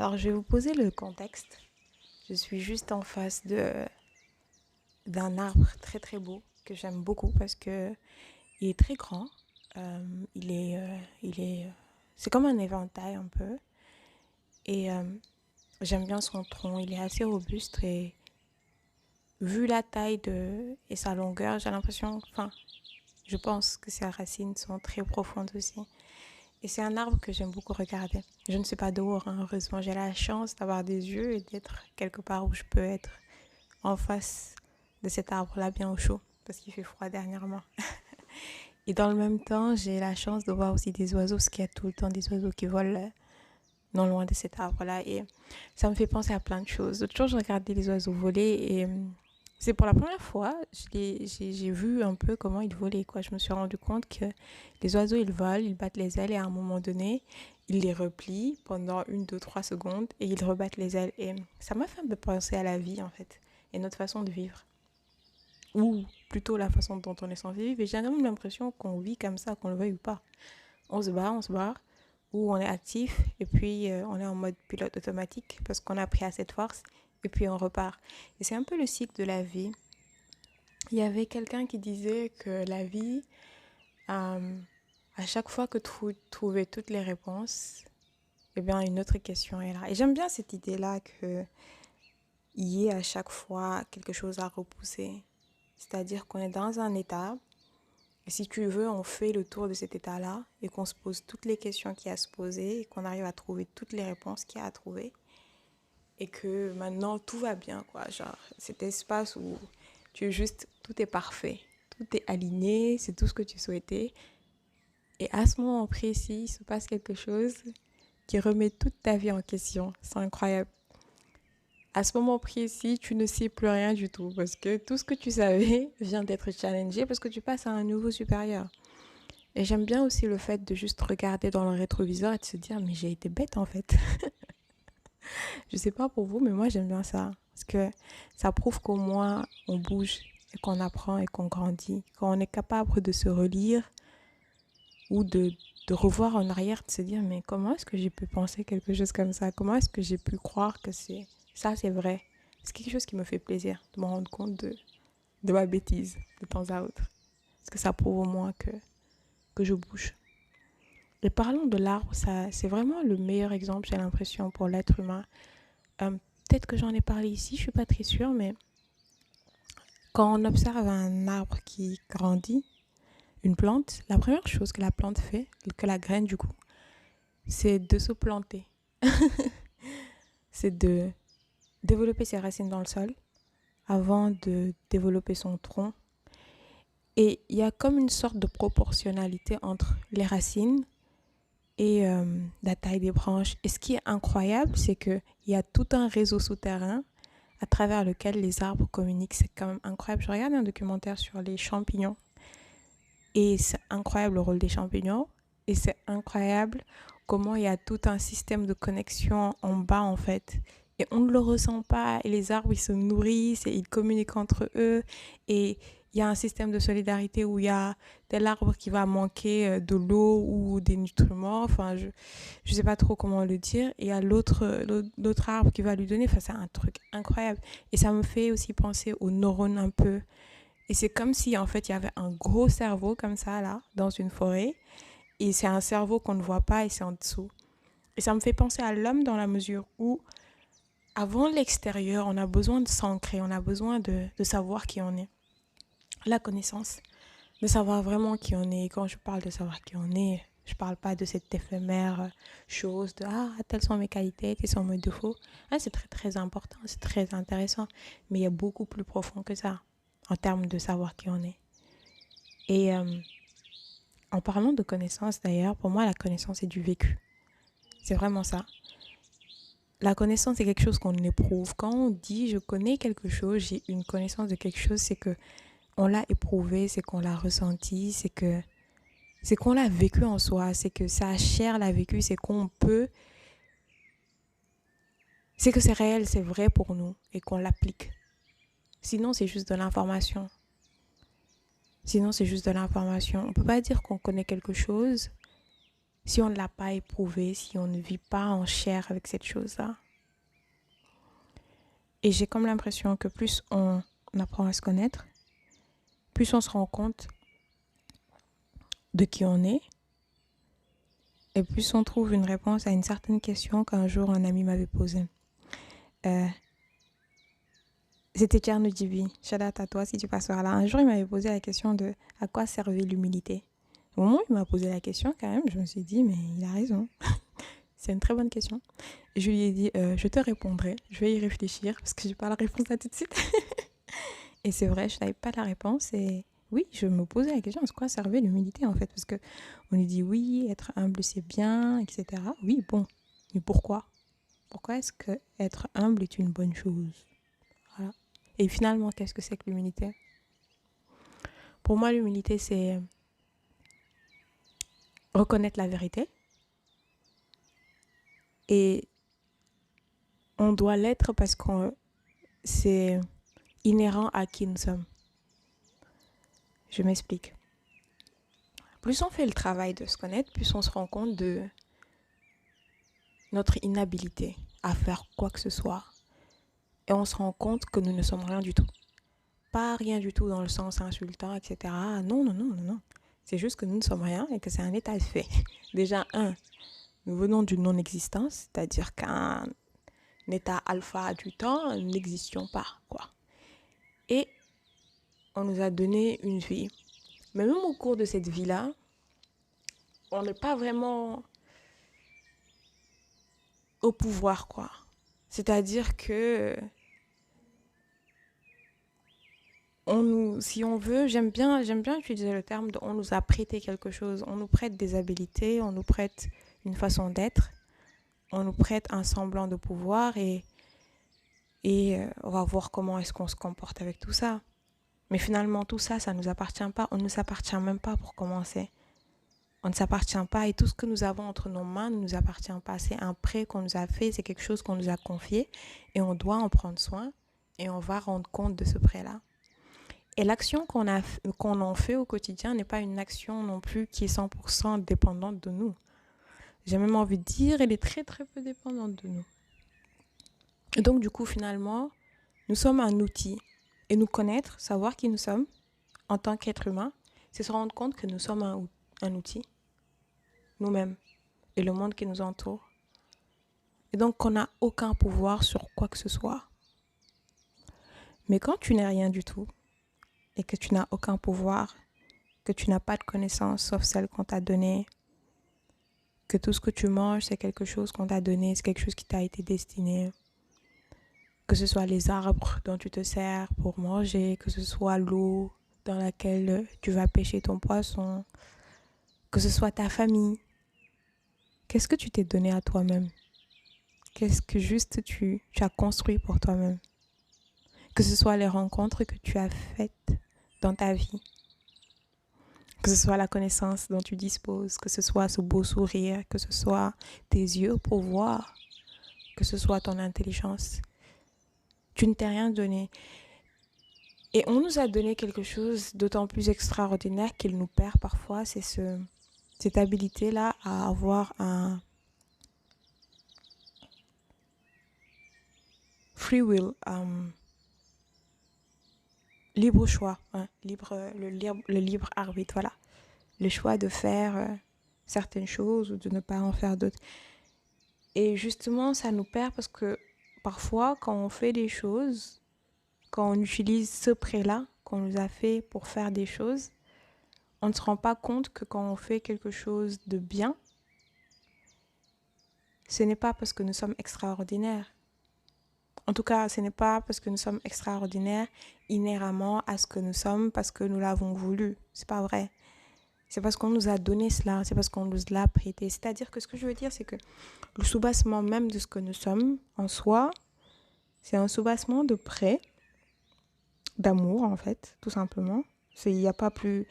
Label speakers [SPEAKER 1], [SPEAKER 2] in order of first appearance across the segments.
[SPEAKER 1] Alors, je vais vous poser le contexte. Je suis juste en face d'un arbre très très beau que j'aime beaucoup parce que il est très grand. Il est, c'est comme un éventail un peu. Et j'aime bien son tronc. Il est assez robuste et vu la taille et sa longueur, j'ai l'impression, enfin, je pense que ses racines sont très profondes aussi. Et c'est un arbre que j'aime beaucoup regarder. Je ne suis pas dehors, hein, heureusement. J'ai la chance d'avoir des yeux et d'être quelque part où je peux être en face de cet arbre-là bien au chaud, parce qu'il fait froid dernièrement. Et dans le même temps, j'ai la chance de voir aussi des oiseaux, parce qu'il y a tout le temps des oiseaux qui volent non loin de cet arbre-là. Et ça me fait penser à plein de choses. L'autre jour, je regardais les oiseaux voler et c'est pour la première fois, j'ai vu un peu comment ils volaient, quoi. Je me suis rendu compte que les oiseaux, ils volent, ils battent les ailes et à un moment donné, ils les replient pendant 1, 2, 3 secondes et ils rebattent les ailes. Et ça m'a fait un peu penser à la vie, en fait, et notre façon de vivre. Ou plutôt la façon dont on est censé vivre. Et j'ai même l'impression qu'on vit comme ça, qu'on le veuille ou pas. On se barre, ou on est actif, et puis on est en mode pilote automatique parce qu'on a pris assez de force, et puis on repart. Et c'est un peu le cycle de la vie. Il y avait quelqu'un qui disait que la vie, euh, à chaque fois que tu trouvais toutes les réponses, eh bien une autre question est là. Et j'aime bien cette idée-là qu'il y ait à chaque fois quelque chose à repousser. C'est-à-dire qu'on est dans un état. Et si tu veux, on fait le tour de cet état-là et qu'on se pose toutes les questions qu'il y a à se poser et qu'on arrive à trouver toutes les réponses qu'il y a à trouver. Et que maintenant, tout va bien, quoi. Genre, cet espace où tu es juste, tout est parfait. Tout est aligné, c'est tout ce que tu souhaitais. Et à ce moment précis, il se passe quelque chose qui remet toute ta vie en question. C'est incroyable. À ce moment précis, tu ne sais plus rien du tout parce que tout ce que tu savais vient d'être challengé parce que tu passes à un niveau supérieur. Et j'aime bien aussi le fait de juste regarder dans le rétroviseur et de se dire, mais j'ai été bête en fait. Je sais pas pour vous, mais moi j'aime bien ça. Parce que ça prouve qu'au moins on bouge et qu'on apprend et qu'on grandit. Quand on est capable de se relire ou de revoir en arrière, de se dire, mais comment est-ce que j'ai pu penser quelque chose comme ça? Comment est-ce que j'ai pu croire que c'est vrai? C'est quelque chose qui me fait plaisir de me rendre compte de ma bêtise de temps à autre. Parce que ça prouve au moins que je bouge. Et parlons de l'arbre, ça, c'est vraiment le meilleur exemple, j'ai l'impression, pour l'être humain. Euh, Peut-être que j'en ai parlé ici, je suis pas très sûre, mais quand on observe un arbre qui grandit, une plante, la première chose que la plante fait, que la graine du coup, c'est de se planter. C'est de développer ses racines dans le sol avant de développer son tronc. Et il y a comme une sorte de proportionnalité entre les racines et la taille des branches. Et ce qui est incroyable, c'est qu'il y a tout un réseau souterrain à travers lequel les arbres communiquent. C'est quand même incroyable. Je regarde un documentaire sur les champignons et c'est incroyable le rôle des champignons. Et c'est incroyable comment il y a tout un système de connexion en bas en fait. Et on ne le ressent pas. Et les arbres, ils se nourrissent et ils communiquent entre eux. Et il y a un système de solidarité où il y a tel arbre qui va manquer de l'eau ou des nutriments. Enfin, je ne sais pas trop comment le dire. Et il y a l'autre arbre qui va lui donner. Enfin, c'est un truc incroyable. Et ça me fait aussi penser aux neurones un peu. Et c'est comme si, en fait, il y avait un gros cerveau comme ça, là, dans une forêt. Et c'est un cerveau qu'on ne voit pas et c'est en dessous. Et ça me fait penser à l'homme dans la mesure où, avant l'extérieur, on a besoin de s'ancrer, on a besoin de savoir qui on est. La connaissance, de savoir vraiment qui on est. Et quand je parle de savoir qui on est, je parle pas de cette éphémère chose de ah, telles sont mes qualités, tels sont mes défauts. Ah, c'est très très important, c'est très intéressant. Mais il y a beaucoup plus profond que ça en termes de savoir qui on est. Et en parlant de connaissance d'ailleurs, pour moi la connaissance est du vécu. C'est vraiment ça. La connaissance est quelque chose qu'on éprouve. Quand on dit je connais quelque chose, j'ai une connaissance de quelque chose, c'est que on l'a éprouvé, c'est qu'on l'a ressenti, c'est qu'on l'a vécu en soi, c'est que sa chair l'a vécu, c'est qu'on peut, c'est que c'est réel, c'est vrai pour nous et qu'on l'applique. Sinon, c'est juste de l'information. Sinon, c'est juste de l'information. On ne peut pas dire qu'on connaît quelque chose si on ne l'a pas éprouvé, si on ne vit pas en chair avec cette chose-là. Et j'ai comme l'impression que plus on apprend à se connaître, plus on se rend compte de qui on est, et plus on trouve une réponse à une certaine question qu'un jour un ami m'avait posée. C'était Tcherno Djibi, shout out à toi si tu passes par là. Un jour, il m'avait posé la question de à quoi servait l'humilité. Au moment où il m'a posé la question, quand même, je me suis dit, mais il a raison. C'est une très bonne question. Et je lui ai dit, je te répondrai, je vais y réfléchir, parce que je n'ai pas la réponse là tout de suite. Et c'est vrai, je n'avais pas la réponse. Et oui, je me posais la question, à quoi servait l'humilité en fait? Parce qu'on nous dit, oui, être humble, c'est bien, etc. Oui, bon, mais pourquoi? Pourquoi est-ce que être humble est une bonne chose? Voilà. Et finalement, qu'est-ce que c'est que l'humilité? Pour moi, l'humilité, c'est reconnaître la vérité. Et on doit l'être parce que c'est inhérent à qui nous sommes. Je m'explique. Plus on fait le travail de se connaître, plus on se rend compte de notre inhabilité à faire quoi que ce soit. Et on se rend compte que nous ne sommes rien du tout. Pas rien du tout dans le sens insultant, etc. Non, non, non, non, non. C'est juste que nous ne sommes rien et que c'est un état de fait. Déjà, nous venons d'une non-existence, c'est-à-dire qu'un état alpha du temps, nous n'existions pas, quoi. Et on nous a donné une vie. Mais même au cours de cette vie-là, on n'est pas vraiment au pouvoir, quoi. C'est-à-dire que si on veut, j'aime bien utiliser le terme de on nous a prêté quelque chose. On nous prête des habilités, on nous prête une façon d'être, on nous prête un semblant de pouvoir et on va voir comment est-ce qu'on se comporte avec tout ça. Mais finalement, tout ça, ça ne nous appartient pas. On ne s'appartient même pas pour commencer. On ne s'appartient pas et tout ce que nous avons entre nos mains ne nous appartient pas. C'est un prêt qu'on nous a fait, c'est quelque chose qu'on nous a confié et on doit en prendre soin et on va rendre compte de ce prêt-là. Et l'action qu'on en fait au quotidien n'est pas une action non plus qui est 100% dépendante de nous. J'ai même envie de dire, elle est très très peu dépendante de nous. Et donc du coup, finalement, nous sommes un outil. Et nous connaître, savoir qui nous sommes en tant qu'être humain, c'est se rendre compte que nous sommes un outil. Nous-mêmes et le monde qui nous entoure. Et donc qu'on n'a aucun pouvoir sur quoi que ce soit. Mais quand tu n'es rien du tout, et que tu n'as aucun pouvoir, que tu n'as pas de connaissances sauf celles qu'on t'a données, que tout ce que tu manges, c'est quelque chose qu'on t'a donné, c'est quelque chose qui t'a été destiné, que ce soit les arbres dont tu te sers pour manger, que ce soit l'eau dans laquelle tu vas pêcher ton poisson, que ce soit ta famille. Qu'est-ce que tu t'es donné à toi-même? Qu'est-ce que juste tu as construit pour toi-même? Que ce soit les rencontres que tu as faites dans ta vie, que ce soit la connaissance dont tu disposes, que ce soit ce beau sourire, que ce soit tes yeux pour voir, que ce soit ton intelligence. Tu ne t'es rien donné. Et on nous a donné quelque chose d'autant plus extraordinaire qu'il nous perd parfois, c'est cette habilité-là à avoir un free will, libre choix, hein, le libre arbitre, voilà. Le choix de faire certaines choses ou de ne pas en faire d'autres. Et justement, ça nous perd parce que parfois, quand on fait des choses, quand on utilise ce prêt-là qu'on nous a fait pour faire des choses, on ne se rend pas compte que quand on fait quelque chose de bien, ce n'est pas parce que nous sommes extraordinaires. En tout cas, ce n'est pas parce que nous sommes extraordinaires inhéremment à ce que nous sommes parce que nous l'avons voulu. C'est pas vrai. C'est parce qu'on nous a donné cela, c'est parce qu'on nous l'a prêté. C'est-à-dire que ce que je veux dire, c'est que le soubassement même de ce que nous sommes en soi, c'est un soubassement de prêt, d'amour en fait, tout simplement. Il n'y a pas plus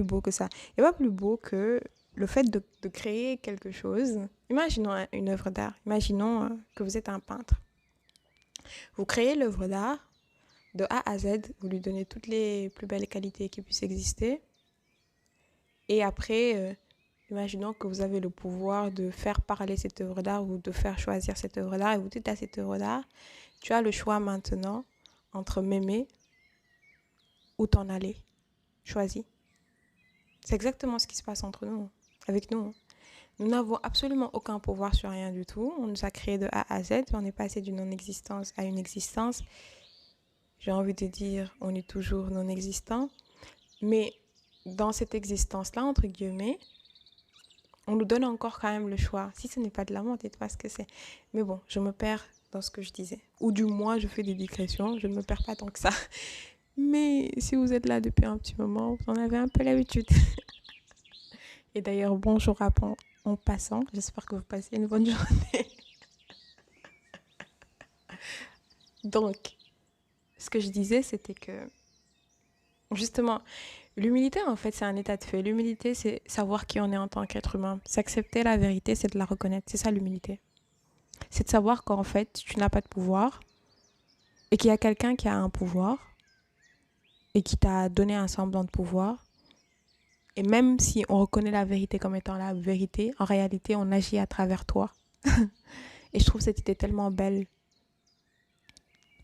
[SPEAKER 1] beau que ça. Il n'y a pas plus beau que le fait de créer quelque chose. Imaginons une œuvre d'art. Imaginons que vous êtes un peintre. Vous créez l'œuvre d'art de A à Z. Vous lui donnez toutes les plus belles qualités qui puissent exister. Et après, Imaginons que vous avez le pouvoir de faire parler cette œuvre d'art ou de faire choisir cette œuvre d'art et vous dites à cette œuvre d'art, tu as le choix maintenant entre m'aimer ou t'en aller. Choisis. C'est exactement ce qui se passe entre nous, avec nous. Nous n'avons absolument aucun pouvoir sur rien du tout. On nous a créés de A à Z. On est passé d'une non-existence à une existence. J'ai envie de dire, on est toujours non-existant. Mais dans cette existence-là, entre guillemets, on nous donne encore quand même le choix. Si ce n'est pas de l'amour, dites pas ce que c'est. Mais bon, je me perds dans ce que je disais. Ou du moins, je fais des digressions. Je ne me perds pas tant que ça. Mais si vous êtes là depuis un petit moment, vous en avez un peu l'habitude. Et d'ailleurs, bonjour en passant. J'espère que vous passez une bonne journée. Donc, ce que je disais, c'était que, justement, l'humilité, en fait, c'est un état de fait. L'humilité, c'est savoir qui on est en tant qu'être humain. S'accepter la vérité, c'est de la reconnaître. C'est ça, l'humilité. C'est de savoir qu'en fait, tu n'as pas de pouvoir et qu'il y a quelqu'un qui a un pouvoir et qui t'a donné un semblant de pouvoir. Et même si on reconnaît la vérité comme étant la vérité, en réalité, on agit à travers toi. Et je trouve cette idée tellement belle.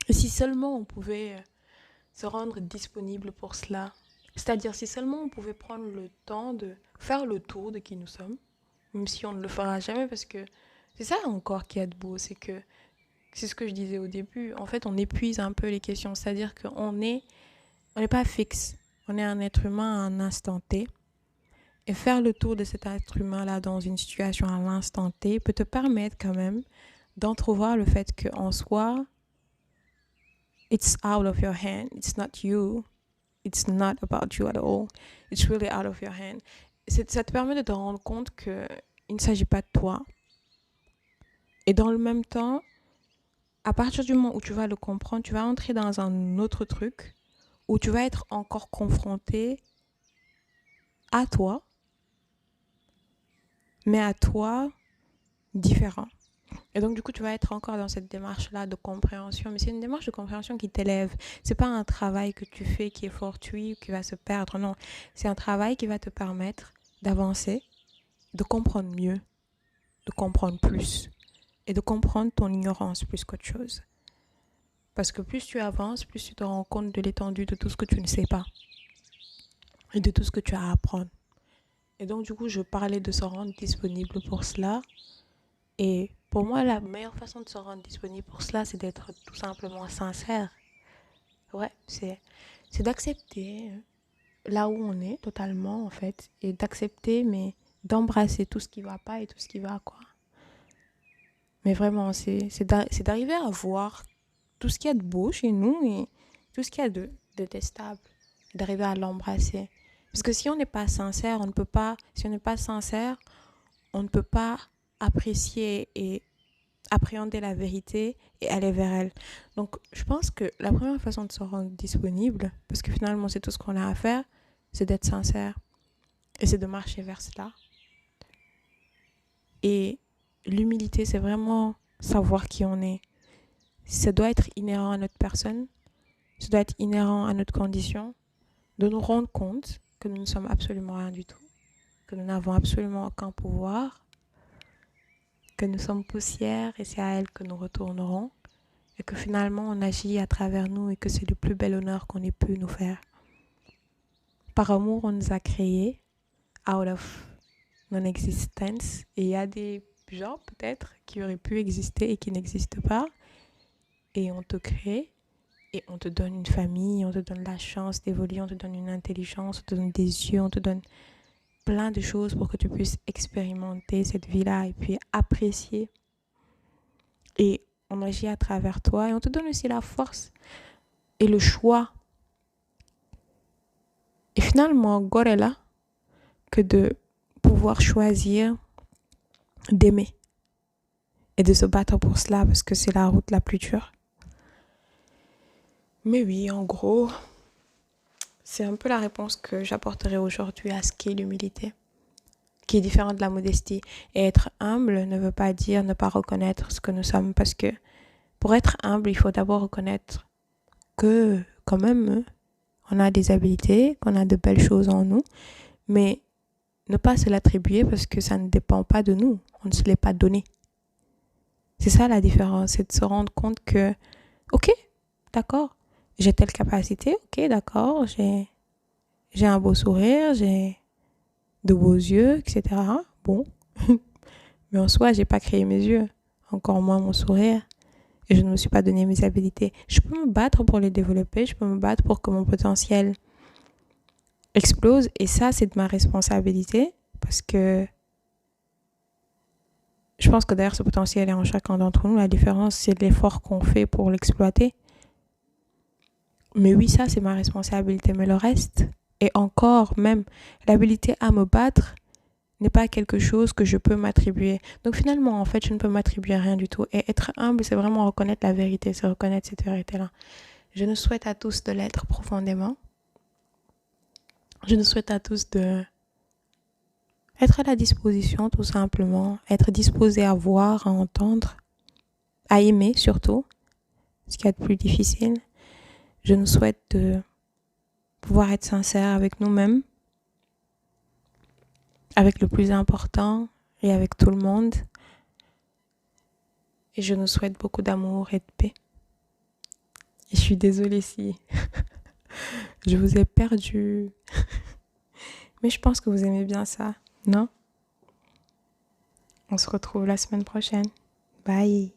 [SPEAKER 1] Et si seulement on pouvait se rendre disponible pour cela, c'est-à-dire si seulement on pouvait prendre le temps de faire le tour de qui nous sommes, même si on ne le fera jamais parce que c'est ça encore qui est de beau, c'est que c'est ce que je disais au début, en fait on épuise un peu les questions, c'est-à-dire qu'on n'est pas fixe, on est un être humain à un instant T. Et faire le tour de cet être humain-là dans une situation à l'instant T peut te permettre quand même d'entrevoir le fait qu'en soi, it's out of your hand, it's not you, it's not about you at all, it's really out of your hand. Ça te permet de te rendre compte qu'il ne s'agit pas de toi. Et dans le même temps, à partir du moment où tu vas le comprendre, tu vas entrer dans un autre truc où tu vas être encore confronté à toi, mais à toi différent. Et donc, du coup, tu vas être encore dans cette démarche-là de compréhension. Mais c'est une démarche de compréhension qui t'élève. C'est pas un travail que tu fais qui est fortuit, qui va se perdre. Non, c'est un travail qui va te permettre d'avancer, de comprendre mieux, de comprendre plus et de comprendre ton ignorance plus qu'autre chose. Parce que plus tu avances, plus tu te rends compte de l'étendue de tout ce que tu ne sais pas et de tout ce que tu as à apprendre. Et donc, du coup, je parlais de se rendre disponible pour cela. Et pour moi, la meilleure façon de se rendre disponible pour cela, c'est d'être tout simplement sincère. Ouais, c'est d'accepter là où on est totalement, en fait. Et d'accepter, mais d'embrasser tout ce qui va pas et tout ce qui va, quoi. Mais vraiment, c'est d'arriver à voir tout ce qu'il y a de beau chez nous et tout ce qu'il y a de détestable. D'arriver à l'embrasser. Parce que si on n'est pas sincère, si on n'est pas sincère, on ne peut pas apprécier et appréhender la vérité et aller vers elle. Donc, je pense que la première façon de se rendre disponible, parce que finalement, c'est tout ce qu'on a à faire, c'est d'être sincère. Et c'est de marcher vers cela. Et l'humilité, c'est vraiment savoir qui on est. Ça doit être inhérent à notre personne, ça doit être inhérent à notre condition, de nous rendre compte que nous ne sommes absolument rien du tout, que nous n'avons absolument aucun pouvoir, que nous sommes poussière et c'est à elle que nous retournerons et que finalement on agit à travers nous et que c'est le plus bel honneur qu'on ait pu nous faire. Par amour, on nous a créés out of non-existence et il y a des gens peut-être qui auraient pu exister et qui n'existent pas et on te crée et on te donne une famille, on te donne la chance d'évoluer, on te donne une intelligence, on te donne des yeux, on te donne plein de choses pour que tu puisses expérimenter cette vie-là et puis apprécier. Et on agit à travers toi et on te donne aussi la force et le choix. Et finalement, God est là que de pouvoir choisir d'aimer et de se battre pour cela parce que c'est la route la plus dure. Mais oui, en gros, c'est un peu la réponse que j'apporterai aujourd'hui à ce qu'est l'humilité, qui est différente de la modestie. Et être humble ne veut pas dire ne pas reconnaître ce que nous sommes, parce que pour être humble, il faut d'abord reconnaître que quand même, on a des habiletés, qu'on a de belles choses en nous, mais ne pas se l'attribuer parce que ça ne dépend pas de nous. On ne se l'est pas donné. C'est ça la différence, c'est de se rendre compte que, ok, d'accord, j'ai telle capacité, ok, d'accord, j'ai un beau sourire, j'ai de beaux yeux, etc. Bon, mais en soi, j'ai pas créé mes yeux, encore moins mon sourire, et je ne me suis pas donné mes habilités. Je peux me battre pour les développer, je peux me battre pour que mon potentiel explose, et ça, c'est de ma responsabilité, parce que je pense que derrière ce potentiel est en chacun d'entre nous. La différence, c'est l'effort qu'on fait pour l'exploiter. Mais oui, ça, c'est ma responsabilité. Mais le reste, et encore même, l'habilité à me battre n'est pas quelque chose que je peux m'attribuer. Donc finalement, en fait, je ne peux m'attribuer rien du tout. Et être humble, c'est vraiment reconnaître la vérité, c'est reconnaître cette vérité-là. Je nous souhaite à tous de l'être profondément. Je nous souhaite à tous de être à la disposition, tout simplement. Être disposé à voir, à entendre, à aimer surtout, ce qu'il y a de plus difficile. Je nous souhaite de pouvoir être sincère avec nous-mêmes, avec le plus important et avec tout le monde. Et je nous souhaite beaucoup d'amour et de paix. Et je suis désolée si je vous ai perdu. Mais je pense que vous aimez bien ça, non? On se retrouve la semaine prochaine. Bye!